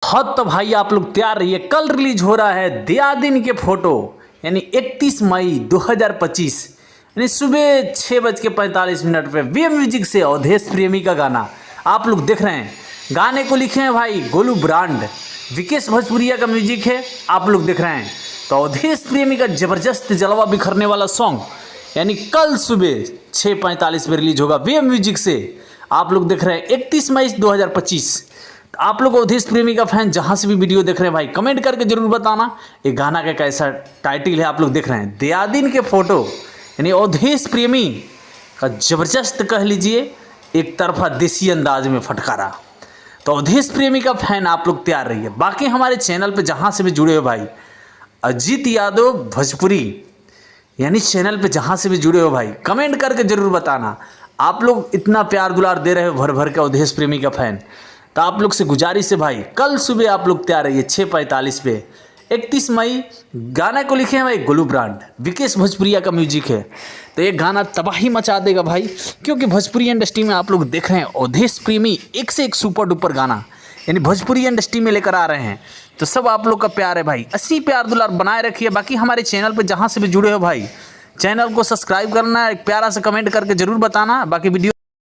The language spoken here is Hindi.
हाँ तो भाई आप लोग तैयार रहिए, कल रिलीज हो रहा है दया दिन के फोटो यानी 31 मई 2025 यानी सुबह 6:45 पे वी म्यूजिक से अवधेश प्रेमी का गाना आप लोग देख रहे हैं। गाने को लिखे हैं भाई गोलू ब्रांड, विकेश भोजपुरिया का म्यूजिक है, आप लोग देख रहे हैं। तो अवधेश प्रेमी का जबरदस्त जलवा बिखरने वाला सॉन्ग यानी कल सुबह 6:45 पे रिलीज होगा वी म्यूजिक से। आप लोग देख रहे हैं 31 मई 2025। आप लोग अवधेश प्रेमी का फैन जहां से भी वीडियो देख रहे हैं भाई कमेंट करके जरूर बताना ये गाना का कैसा टाइटल है। आप लोग देख रहे हैं दया दिन के फोटो यानी अवधेश प्रेमी का जबरदस्त कह लीजिए एक तरफा देसी अंदाज में फटकारा। तो अवधेश प्रेमी का फैन आप लोग तैयार रहिए। बाकी हमारे चैनल पे जहां से भी जुड़े हो भाई, अजीत यादव भोजपुरी यानी चैनल पे जहां से भी जुड़े हो भाई कमेंट करके जरूर बताना। आप लोग इतना प्यार दुलार दे रहे हो भर भर के अवधेश प्रेमी का फैन, तो आप लोग से गुजारिश है भाई कल सुबह आप लोग तैयार रहिए 6:45 पे 31 मई। गाना को लिखे हैं भाई गोलू ब्रांड, विकेश भोजपुरिया का म्यूजिक है। तो ये गाना तबाही मचा देगा भाई, क्योंकि भोजपुरी इंडस्ट्री में आप लोग देख रहे हैं अवधेश प्रेमी एक से एक सुपर डुपर गाना यानी भोजपुरी इंडस्ट्री में लेकर आ रहे हैं। तो सब आप लोग का प्यार है भाई, ऐसी प्यार दुलार बनाए रखिए। बाकी हमारे चैनल पर जहाँ से भी जुड़े हो भाई चैनल को सब्सक्राइब करना, एक प्यारा सा कमेंट करके जरूर बताना। बाकी वीडियो